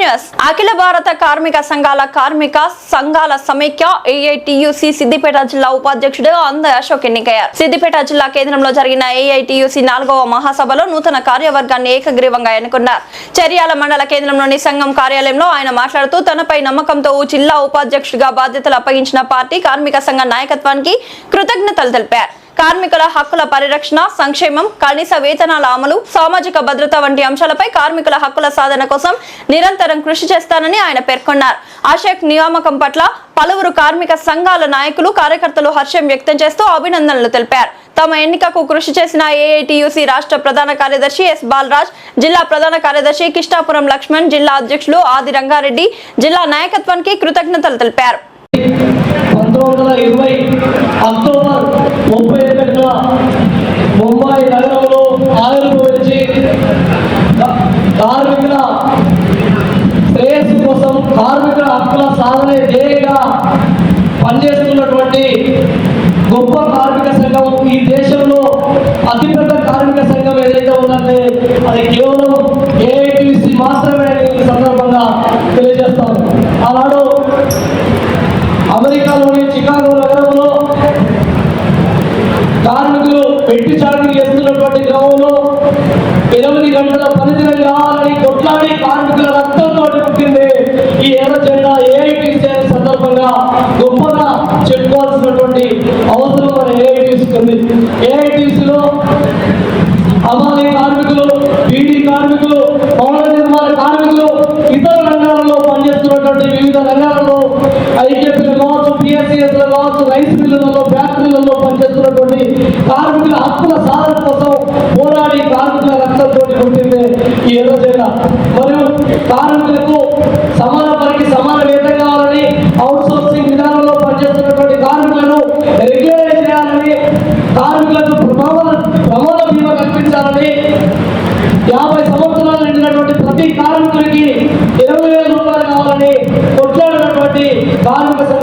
News అఖిల భారత కార్మిక సంఘాల సమైక్య ఏఐటియుసి సిద్దిపేట జిల్లా ఉపాధ్యక్షుడు అంద అశోక్ ఎన్నికయ్యారు. సిద్దిపేట జిల్లా కేంద్రంలో జరిగిన ఏఐటియుసి 4వ మహాసభలో నూతన కార్యవర్గాన్ని ఏకగ్రీవంగా ఎన్నుకున్నారు. చర్యాల మండల కేంద్రంలోని సంఘం కార్యాలయంలో ఆయన మాట్లాడుతూ తనపై నమ్మకంతో జిల్లా ఉపాధ్యక్షుడిగా బాధ్యతలు అప్పగించిన పార్టీ కార్మిక సంఘ నాయకత్వానికి కృతజ్ఞతలు తెలిపారు. కార్మికుల హక్కుల పరిరక్షణ, సంక్షేమం, కనీస వేతనాల అమలు, సామాజిక భద్రత వంటి అంశాలపై కార్మికుల హక్కుల సాధన కోసం నిరంతరం కృషి చేస్తానని ఆయన పేర్కొన్నారు. అశోక్ నియామకం పట్ల పలువురు కార్మిక సంఘాల నాయకులు, కార్యకర్తలు హర్షం వ్యక్తం చేస్తూ అభినందనలు తెలిపారు. తమ ఎన్నికకు కృషి చేసిన ఏఐటియుసి రాష్ట్ర ప్రధాన కార్యదర్శి ఎస్ బాలరాజ్, జిల్లా ప్రధాన కార్యదర్శి కిష్టాపురం లక్ష్మణ్, జిల్లా అధ్యక్షులు ఆది రంగారెడ్డి జిల్లా నాయకత్వానికి కృతజ్ఞతలు తెలిపారు. 1920 అక్టోబర్ 31న ముంబై నగరంలో ఆవిర్భవించి కార్మికుల శ్రేయస్సు కోసం, కార్మికుల హక్కుల సాధనే ధ్యేయంగా పనిచేస్తున్నటువంటి గొప్ప కార్మిక సంఘం, ఈ దేశంలో అతిపెద్ద కార్మిక సంఘం ఏదైతే ఉందంటే అది కేవలం ఏఐటియుసి మాత్రమే ఈ సందర్భంగా తెలియజేస్తాను. ఆనాడు అమెరికాలోని చికాగో నగరంలో కార్మికులు వెట్టి చాకరీ చేస్తున్నటువంటి క్రమంలో 8 గంటల పనిదినం కావాలని కొట్లాడి కార్మికుల రక్తంతో పుట్టింది ఈ ఎర్ర జెండా ఏఐటియుసి అనే సందర్భంగా గొప్పగా చెప్పుకోవాల్సినటువంటి అవసరం మన ఏఐటియుసికి ఉంది. ఏఐటియుసిలో హమాలీ కార్మికులు, బీడీ కార్మికులు, భవన నిర్మాణ కార్మికులు, ఇతర రంగాలలో పనిచేస్తున్నటువంటి వివిధ రంగాలలో ఐకేపీలు కావచ్చు, పిఎస్సిఎస్లో కావచ్చు, రైస్ మిల్లులలో, ఫ్యాక్టరీలలో పనిచేస్తున్నటువంటి కార్మికుల హక్కుల సాధన కోసం పోరాడి కార్మికుల రక్తంతో పుట్టింది ఈ ఎర్ర జెండా. మరియు కార్మికులకు సమాన పనికి సమాన వేతనం కావాలని, అవుట్ సోర్సింగ్ విధానంలో పనిచేస్తున్నటువంటి కార్మికులను రెగ్యులరైజ్ చేయాలని, కార్మికులకు ప్రమాద బీమా కల్పించాలని, 50 సంవత్సరాలు నిండినటువంటి ప్రతి కార్మికుడికి 20,000 రూపాయలు కావాలని కొట్లాడినటువంటి కార్మిక